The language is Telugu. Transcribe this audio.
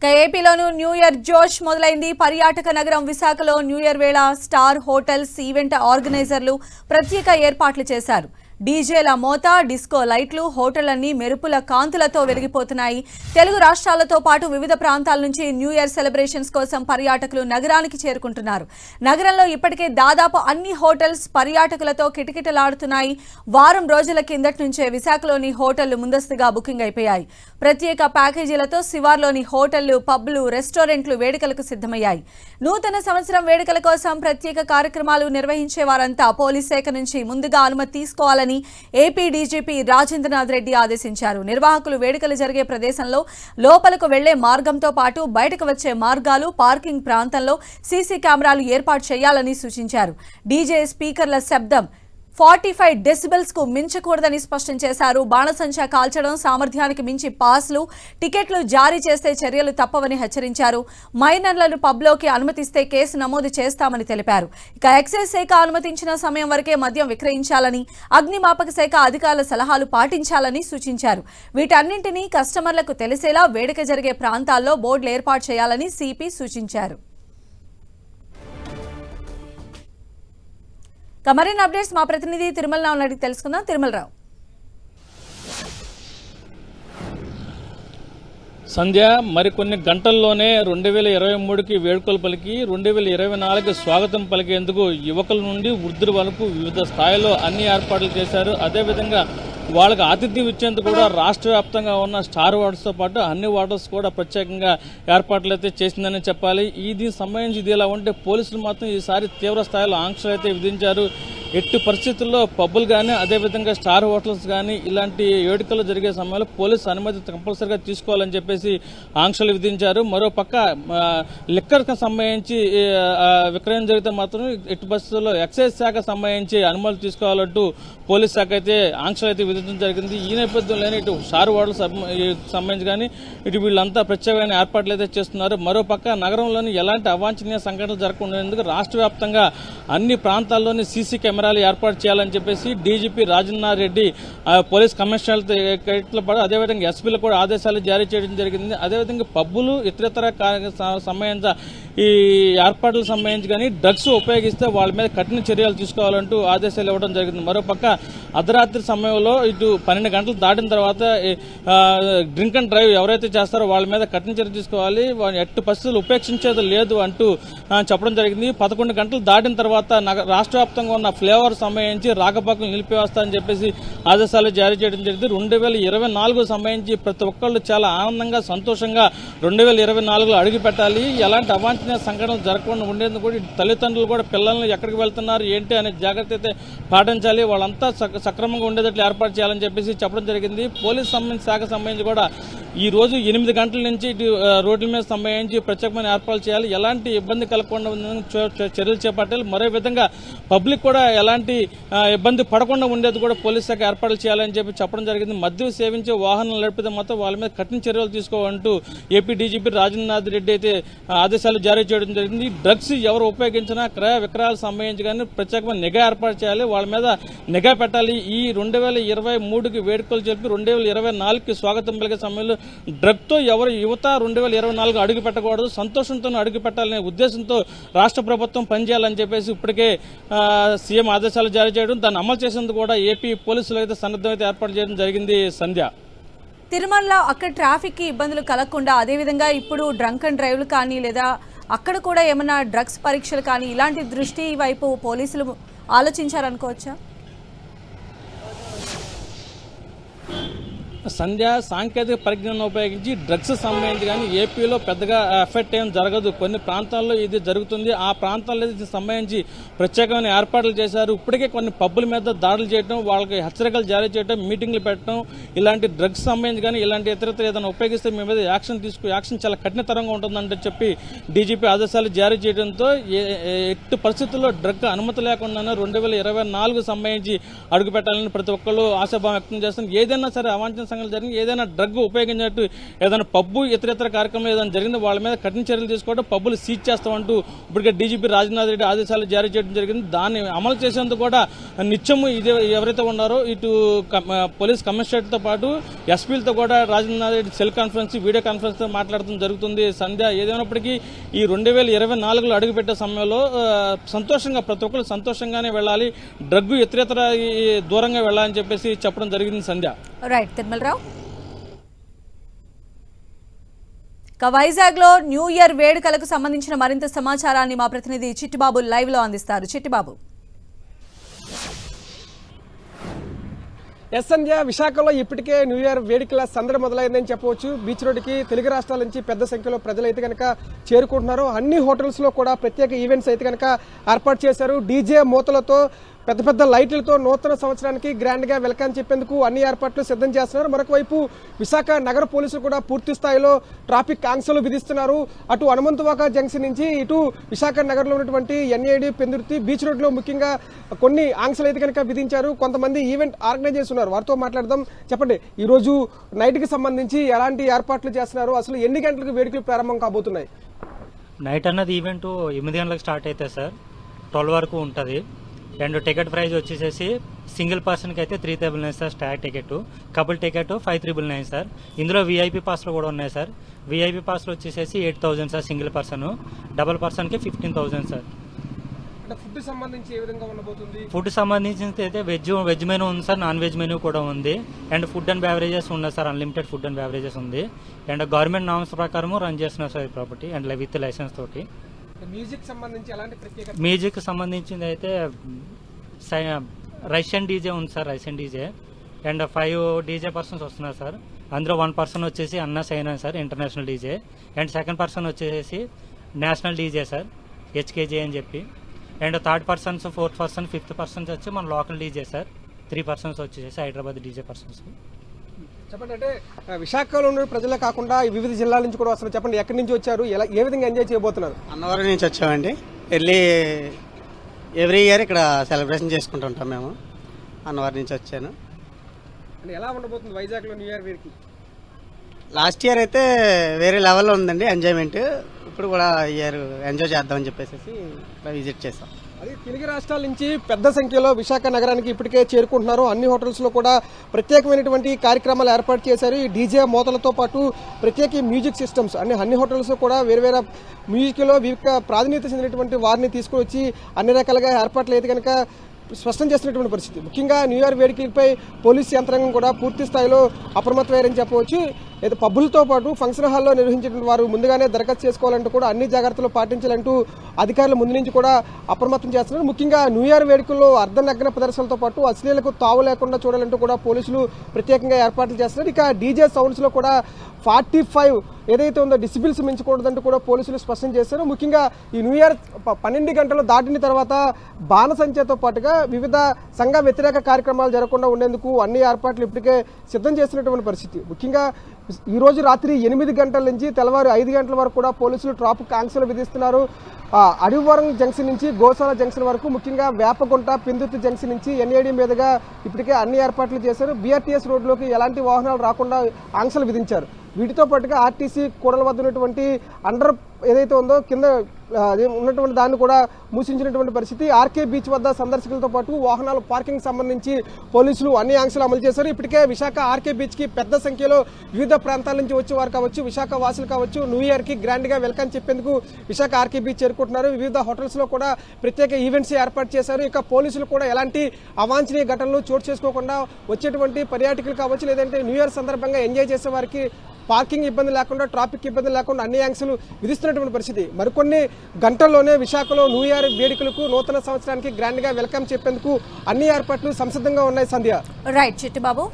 ఏపీలోనూ న్యూ ఇయర్ జోష్ మొదలైంది. పర్యాటక నగరం విశాఖలో న్యూ ఇయర్ వేళ స్టార్ హోటల్స్ ఈవెంట్ ఆర్గనైజర్లు ప్రత్యేక ఏర్పాట్లు చేశారు. డీజేల మోత, డిస్కో లైట్లు, హోటళ్లన్నీ మెరుపుల కాంతులతో వెలిగిపోతున్నాయి. తెలుగు రాష్ట్రాలతో పాటు వివిధ ప్రాంతాల నుంచి న్యూ ఇయర్ సెలబ్రేషన్స్ కోసం పర్యాటకులు నగరానికి చేరుకుంటున్నారు. నగరంలో ఇప్పటికే దాదాపు అన్ని హోటల్స్ పర్యాటకులతో కిటకిటలాడుతున్నాయి. వారం రోజుల కిందటి నుంచే విశాఖలోని హోటళ్లు ముందస్తుగా బుకింగ్ అయిపోయాయి. ప్రత్యేక ప్యాకేజీలతో శివార్లోని హోటళ్లు, పబ్లు, రెస్టారెంట్లు వేడుకలకు సిద్ధమయ్యాయి. నూతన సంవత్సరం వేడుకల కోసం ప్రత్యేక కార్యక్రమాలు నిర్వహించే వారంతా పోలీస్ శాఖ నుంచి ముందుగా అనుమతి తీసుకోవాలని ఏపీ డీజీపీ రాజేంద్రనాథ్ రెడ్డి ఆదేశించారు. నిర్వాహకులు వేడుకలు జరిగే ప్రదేశంలో లోపలకు వెళ్లే మార్గంతో పాటు బయటకు వచ్చే మార్గాలు, పార్కింగ్ ప్రాంతంలో సీసీ కెమెరాలు ఏర్పాటు చేయాలని సూచించారు. డీజే స్పీకర్ల శబ్దం 45 డెసిబెల్స్ కు మించకూడదని స్పష్టం చేశారు. బాణసంచా కాల్చడం, సామర్థ్యానికి మించి పాస్లు, టికెట్లు జారీ చేస్తే చర్యలు తప్పవని హెచ్చరించారు. మైనర్లను పబ్లోకి అనుమతిస్తే కేసు నమోదు చేస్తామని తెలిపారు. ఇక ఎక్సైజ్ శాఖ అనుమతించిన సమయం వరకే మద్యం విక్రయించాలని, అగ్నిమాపక శాఖ అధికారుల సలహాలు పాటించాలని సూచించారు. వీటన్నింటినీ కస్టమర్లకు తెలిసేలా వేడుక జరిగే ప్రాంతాల్లో బోర్డులు ఏర్పాటు చేయాలని సిపి సూచించారు. మరిన్ని అప్డేట్స్ మా ప్రతినిధి తిరుమలరావు అడిగి తెలుసుకుందాం. తిరుమలరావు. సంధ్య మరికొన్ని గంటల్లోనే 2023కి వేడుకలు పలికి 2024కి స్వాగతం పలికేందుకు యువకుల నుండి వృద్ధుల వరకు వివిధ స్థాయిలో అన్ని ఏర్పాట్లు చేశారు. అదేవిధంగా వాళ్ళకి ఆతిథ్యం ఇచ్చేందుకు కూడా రాష్ట్ర వ్యాప్తంగా ఉన్న స్టార్ హోటల్స్తో పాటు అన్ని హోటల్స్ కూడా ప్రత్యేకంగా ఏర్పాట్లు అయితే చేసిందని చెప్పాలి. దీనికి సంబంధించి ఇది ఇలా ఉంటే పోలీసులు మాత్రం ఈసారి తీవ్ర స్థాయిలో ఆంక్షలు అయితే విధించారు. ఎట్టి పరిస్థితుల్లో పబ్బులు కానీ అదేవిధంగా స్టార్ హోటల్స్ కానీ ఇలాంటి వేడుకలు జరిగే సమయంలో పోలీసు అనుమతి కంపల్సరీగా తీసుకోవాలని చెప్పేసి ఆంక్షలు విధించారు. మరోపక్క లిక్కర్కి సంబంధించి విక్రయం జరిగితే మాత్రం ఎట్టి పరిస్థితుల్లో ఎక్సైజ్ శాఖ సంబంధించి అనుమతులు తీసుకోవాలంటూ పోలీస్ శాఖ అయితే ఆంక్షలు అయితే విధించడం జరిగింది. ఈ నేపథ్యంలోనే ఇటు స్టార్ హోటల్స్ సంబంధించి కానీ ఇటు వీళ్ళంతా ప్రత్యేకమైన ఏర్పాట్లు అయితే చేస్తున్నారు. మరోపక్క నగరంలోని ఎలాంటి అవాంఛనీయ సంఘటనలు జరగకుండా రాష్ట్ర వ్యాప్తంగా అన్ని ప్రాంతాల్లోని సీసీ కెమెరాలు ఏర్పాటు చేయాలని చెప్పేసి డీజీపీ రాజేంద్రనాథ్ రెడ్డి పోలీస్ కమిషనర్లతో పాటు అదేవిధంగా ఎస్పీలకు కూడా ఆదేశాలు జారీ చేయడం జరిగింది. అదేవిధంగా పబ్బులు ఇతరతర సంబంధించిన ఈ ఏర్పాట్లకు సంబంధించి కానీ డ్రగ్స్ ఉపయోగిస్తే వాళ్ళ మీద కఠిన చర్యలు తీసుకోవాలంటూ ఆదేశాలు ఇవ్వడం జరిగింది. మరోపక్క అర్ధరాత్రి సమయంలో ఇటు 12 గంటలు దాటిన తర్వాత డ్రింక్ అండ్ డ్రైవ్ ఎవరైతే చేస్తారో వాళ్ళ మీద కఠిన చర్య తీసుకోవాలి, వాళ్ళని ఎట్టి పరిస్థితులు ఉపేక్షించేది లేదు అంటూ చెప్పడం జరిగింది. 11 గంటలు దాటిన తర్వాత రాష్ట్ర వ్యాప్తంగా ఉన్న ఫ్లేవర్ సంబంధించి రాకపోకలు నిలిపివేస్తారని చెప్పేసి ఆదేశాలు జారీ చేయడం జరిగింది. 2024 సంబంధించి ప్రతి ఒక్కళ్ళు చాలా ఆనందంగా సంతోషంగా 2024లో అడుగు పెట్టాలి. ఎలాంటి అవాంఛనీయ సంఘటనలు జరగకుండా ఉండేందుకు కూడా తల్లిదండ్రులు కూడా పిల్లల్ని ఎక్కడికి వెళ్తున్నారు ఏంటి అనే జాగ్రత్త అయితే పాటించాలి. వాళ్ళంతా సక్రమంగా ఉండేటట్లు ఏర్పాటు చేయాలని చెప్పేసి చెప్పడం జరిగింది. పోలీస్ శాఖ సంబంధించి కూడా ఈ రోజు 8 గంటల నుంచి ఇటు రోడ్ల మీద సంబంధించి ప్రత్యేకమైన ఏర్పాట్లు చేయాలి. ఎలాంటి ఇబ్బంది కలగకుండా చర్యలు చేపట్టాలి. మరో విధంగా పబ్లిక్ కూడా ఎలాంటి ఇబ్బంది పడకుండా ఉండేది కూడా పోలీస్ శాఖ ఏర్పాట్లు చేయాలని చెప్పి చెప్పడం జరిగింది. మద్యం సేవించే వాహనాలు నడిపితే మొత్తం వాళ్ళ మీద కఠిన చర్యలు తీసుకోవాలంటూ ఏపీ డీజీపీ రాజేంద్రనాథ్ రెడ్డి అయితే ఆదేశాలు జారీ చేయడం జరిగింది. డ్రగ్స్ ఎవరు ఉపయోగించినా క్రయ విక్రయాలకు సంబంధించి కానీ ప్రత్యేకమైన నిఘా ఏర్పాటు చేయాలి, వాళ్ళ మీద నిఘా పెట్టాలి. ఈ 2023కి వేడుకలు జరిపి 2024కి స్వాగతం పలికే సమయంలో డ్రగ్తో ఎవరు యువత 2024 అడుగు పెట్టకూడదు, సంతోషంతో అడుగు పెట్టాలనే ఉద్దేశంతో రాష్ట్ర ప్రభుత్వం పనిచేయాలని చెప్పేసి ఇప్పటికే సీఎం ఆదేశాలు జారీ చేయడం, దాన్ని అమలు చేసేందుకు కూడా ఏపీ పోలీసులు అయితే సన్నద్ధం అయితే ఏర్పాటు చేయడం జరిగింది. సంధ్య, తిరుమలలో అక్కడ ట్రాఫిక్ కి ఇబ్బందులు కలగకుండా అదేవిధంగా ఇప్పుడు డ్రంక్ అండ్ డ్రైవ్లు కానీ లేదా అక్కడ కూడా ఏమైనా డ్రగ్స్ పరీక్షలు కానీ ఇలాంటి దృష్టి వైపు పోలీసులు ఆలోచించారనుకోవచ్చా? సంధ్య, సాంకేతిక పరిజ్ఞానం ఉపయోగించి డ్రగ్స్ సంబంధించి కానీ ఏపీలో పెద్దగా ఎఫెక్ట్ ఏం జరగదు. కొన్ని ప్రాంతాల్లో ఇది జరుగుతుంది. ఆ ప్రాంతాల్లో ఇది సంబంధించి ప్రత్యేకమైన ఏర్పాట్లు చేశారు. ఇప్పటికే కొన్ని పబ్బుల మీద దాడులు చేయడం, వాళ్ళకి హెచ్చరికలు జారీ చేయడం, మీటింగ్లు పెట్టడం, ఇలాంటి డ్రగ్స్ సంబంధించి కానీ ఇలాంటి ఇతరత్ర ఏదైనా ఉపయోగిస్తే మీ మీద యాక్షన్ చాలా కఠినతరంగా ఉంటుందంటే చెప్పి డీజీపీ ఆదేశాలు జారీ చేయడంతో ఎట్టి పరిస్థితుల్లో డ్రగ్ అనుమతి లేకుండానే 2024 సంబంధించి అడుగు పెట్టాలని ప్రతి ఒక్కళ్ళు ఆశాభావం వ్యక్తం చేస్తున్నారు. ఏదైనా సరే అవాంఛనీయ ప్రసంగాలు జరిగింది. ఏదైనా డ్రగ్ ఉపయోగించినట్టు ఏదైనా పబ్బు ఇతర కార్యక్రమం ఏదైనా జరిగిందో వాళ్ళ మీద కఠిన చర్యలు తీసుకోవడం, పబ్బులు సీజ్ చేస్తామంటూ ఇప్పటికే డీజీపీ రాజనాథ్ రెడ్డి ఆదేశాలు జారీ చేయడం జరిగింది. దాన్ని అమలు చేసేందుకు కూడా నిత్యము ఇదే ఎవరైతే ఉన్నారో ఇటు పోలీస్ కమిషనరేట్తో పాటు ఎస్పీలతో కూడా Rajnath Reddy cell conference, video కాన్ఫరెన్స్తో మాట్లాడటం జరుగుతుంది. సంధ్య ఏదైనప్పటికీ ఈ 2024లో అడుగుపెట్టే సమయంలో సంతోషంగా ప్రతి ఒక్కరు సంతోషంగానే వెళ్ళాలి, డ్రగ్ ఇతర దూరంగా వెళ్ళాలని చెప్పేసి చెప్పడం జరిగింది. సంధ్య. రైట్ తిరుమలరావు. వైజాగ్ లో న్యూ ఇయర్ వేడుకలకు సంబంధించిన మరింత సమాచారాన్ని మా ప్రతినిధి చిట్టిబాబు లైవ్ లో అందిస్తారు. చిట్టిబాబు. సంధ్య, విశాఖలో ఇప్పటికే న్యూ ఇయర్ వేడుకల సందడి మొదలైందని చెప్పవచ్చు. బీచ్ రోడ్డుకి తెలుగు రాష్ట్రాల నుంచి పెద్ద సంఖ్యలో ప్రజలు అయితే కనుక చేరుకుంటున్నారు. అన్ని హోటల్స్లో కూడా ప్రత్యేక ఈవెంట్స్ అయితే కనుక ఏర్పాటు చేశారు. డీజే మూతలతో పెద్ద పెద్ద లైట్లతో నూతన సంవత్సరానికి గ్రాండ్గా వెల్కమ్ చెప్పేందుకు అన్ని ఏర్పాట్లు సిద్ధం చేస్తున్నారు. మరొక వైపు విశాఖ నగర పోలీసులు కూడా పూర్తి స్థాయిలో ట్రాఫిక్ ఆంక్షలు విధిస్తున్నారు. అటు హనుమంతవాక జంక్షన్ నుంచి ఇటు విశాఖ నగరంలో ఉన్నటువంటి ఎన్ఏడి, పెందుర్తి, బీచ్ రోడ్లో ముఖ్యంగా కొన్ని ఆంక్షలు అయితే కనుక విధించారు. కొంతమంది ఈవెంట్ ఆర్గనైజ్ చేస్తున్నారు, వారితో మాట్లాడదాం. చెప్పండి, ఈరోజు నైట్కి సంబంధించి ఎలాంటి ఏర్పాట్లు చేస్తున్నారు, అసలు ఎన్ని గంటలకు వేడుకలు ప్రారంభం కాబోతున్నాయి? నైట్ అన్నది ఈవెంట్ 8 గంటలకు స్టార్ట్ అవుతుంది సార్, 12 వరకు ఉంటుంది. అండ్ టికెట్ ప్రైస్ వచ్చేసేసి సింగిల్ పర్సన్కి అయితే 399 sir star ticket, couple ticket 5399 sir. ఇందులో వీఐపీ పాస్లు కూడా ఉన్నాయి సార్. వీఐపీ పాస్లు వచ్చేసేసి 8000 సార్ సింగిల్ పర్సన్, డబుల్ పర్సన్కి 15,000 సార్. ఫుడ్ సంబంధించి ఏ విధంగా ఉండబోతుంది? ఫుడ్ సంబంధించి అయితే వెజ్ మెనూ ఉంది సార్, నాన్ వెజ్ మెనూ కూడా ఉంది. అండ్ ఫుడ్ అండ్ బ్యావరేజెస్ ఉన్నాయి sir, unlimited food and beverages ఉంది. అండ్ గవర్నమెంట్ నామ్స్ ప్రకారం రన్ చేస్తున్నారు సార్ ఈ ప్రాపర్టీ, అండ్ విత్ లైసెన్స్ తోటి. మ్యూజిక్ సంబంధించి ఎలాంటి ప్రత్యేకత? మ్యూజిక్ సంబంధించింది అయితే రష్యన్ డీజే ఉంది sir, Russian DJ. And 5 DJ persons వస్తున్నారు సార్. అందులో 1 పర్సన్ వచ్చేసి Anna Saina sir, international DJ. And second person వచ్చేసి నేషనల్ డీజే సార్, హెచ్కేజే అని చెప్పి. And third persons, 4th person, 5th persons వచ్చి మన లోకల్ డీజే సార్. 3 పర్సన్స్ వచ్చేసి హైదరాబాద్ డీజే పర్సన్స్. చెప్పండి, అంటే విశాఖలో ఉన్న ప్రజలే కాకుండా వివిధ జిల్లాల నుంచి కూడా వస్తున్నారు. చెప్పండి, ఎక్కడి నుంచి వచ్చారు, ఏ విధంగా ఎంజాయ్ చేయబోతున్నారు? అన్నవరం నుంచి వచ్చామండి. ఎవ్రీ ఇయర్ ఇక్కడ సెలబ్రేషన్ చేసుకుంటుంటాం మేము. అన్నవరం నుంచి వచ్చాను. అంటే ఎలా ఉండబోతుంది వైజాగ్లో న్యూ ఇయర్ వీరికి? లాస్ట్ ఇయర్ అయితే వేరే లెవెల్లో ఉందండి ఎంజాయ్మెంట్. ఇప్పుడు కూడా ఇయర్ ఎంజాయ్ చేద్దామని చెప్పేసి విజిట్ చేస్తాం. అది తెలుగు రాష్ట్రాల నుంచి పెద్ద సంఖ్యలో విశాఖ నగరానికి ఇప్పటికే చేరుకుంటున్నారు. అన్ని హోటల్స్లో కూడా ప్రత్యేకమైనటువంటి కార్యక్రమాలు ఏర్పాటు చేశారు. ఈ డీజే మోతలతో పాటు ప్రత్యేక మ్యూజిక్ సిస్టమ్స్ అన్ని హోటల్స్లో కూడా వేరు మ్యూజిక్లో వివిధ ప్రాధాన్యత చెందినటువంటి వారిని తీసుకుని వచ్చి అన్ని రకాలుగా ఏర్పాట్లు అయితే కనుక స్పష్టం చేస్తున్నటువంటి పరిస్థితి. ముఖ్యంగా న్యూ ఇయర్ వేడుకలపై పోలీసు యంత్రాంగం కూడా పూర్తి స్థాయిలో అప్రమత్తమయ్యారని చెప్పవచ్చు. అయితే పబ్బులతో పాటు ఫంక్షన్ హాల్లో నిర్వహించిన వారు ముందుగానే దరఖాస్తు చేసుకోవాలంటూ కూడా అన్ని జాగ్రత్తలు పాటించాలంటూ అధికారులు ముందు నుంచి కూడా అప్రమత్తం చేస్తున్నారు. ముఖ్యంగా న్యూ ఇయర్ వేడుకల్లో అర్ధనగ్న ప్రదర్శనలతో పాటు అశ్లీలకు తావు లేకుండా చూడాలంటూ కూడా పోలీసులు ప్రత్యేకంగా ఏర్పాట్లు చేస్తున్నారు. ఇక డీజే సౌండ్స్లో కూడా 45 ఏదైతే ఉందో డిసిబిల్స్ మించకూడదంటూ కూడా పోలీసులు స్పష్టం చేశారు. ముఖ్యంగా ఈ న్యూ ఇయర్ 12 గంటలు దాటిన తర్వాత బాణసంచతో పాటుగా వివిధ సంఘ వ్యతిరేక కార్యక్రమాలు జరగకుండా ఉండేందుకు అన్ని ఏర్పాట్లు ఇప్పటికే సిద్ధం చేస్తున్నటువంటి పరిస్థితి. ముఖ్యంగా ఈరోజు రాత్రి 8 గంటల నుంచి తెల్లవారు 5 గంటల వరకు కూడా పోలీసులు ట్రాఫిక్ ఆంక్షలు విధిస్తున్నారు. అడవివరం జంక్షన్ నుంచి గోశాల జంక్షన్ వరకు, ముఖ్యంగా వేపగుంట, పెందుర్తి జంక్షన్ నుంచి ఎన్ఏడి మీదుగా ఇప్పటికే అన్ని ఏర్పాట్లు చేశారు. బీఆర్టీఎస్ రోడ్లోకి ఎలాంటి వాహనాలు రాకుండా ఆంక్షలు విధించారు. వీటితో పాటుగా ఆర్టీసీ కూడల వద్ద ఉన్నటువంటి అండర్ ఏదైతే ఉందో కింద ఉన్నటువంటి దాన్ని కూడా మూసించినటువంటి పరిస్థితి. ఆర్కే బీచ్ వద్ద సందర్శకులతో పాటు వాహనాల పార్కింగ్ సంబంధించి పోలీసులు అన్ని ఆంక్షలు అమలు చేశారు. ఇప్పటికే విశాఖ ఆర్కే బీచ్కి పెద్ద సంఖ్యలో వివిధ ప్రాంతాల నుంచి వచ్చేవారు కావచ్చు, విశాఖ వాసులు కావచ్చు, న్యూ ఇయర్కి గ్రాండ్గా వెల్కమ్ చెప్పేందుకు విశాఖ ఆర్కే బీచ్ చేరుకుంటున్నారు. వివిధ హోటల్స్లో కూడా ప్రత్యేక ఈవెంట్స్ ఏర్పాటు చేశారు. ఇక పోలీసులు కూడా ఎలాంటి అవాంఛనీయ ఘటనలు చోటు చేసుకోకుండా వచ్చేటువంటి పర్యాటకులు కావచ్చు, లేదంటే న్యూ ఇయర్ సందర్భంగా ఎంజాయ్ చేసే వారికి పార్కింగ్ ఇబ్బంది లేకుండా, ట్రాఫిక్ ఇబ్బంది లేకుండా అన్ని ఆంక్షలు విధిస్తున్నటువంటి పరిస్థితి. మరికొన్ని గంటల్లోనే విశాఖలో న్యూ ఇయర్ వేడుకలకు, నూతన సంవత్సరానికి గ్రాండ్గా వెల్కమ్ చెప్పేందుకు అన్ని ఏర్పాట్లు సంసిద్ధంగా ఉన్నాయి. సంధ్య. రైట్ చిట్టిబాబు.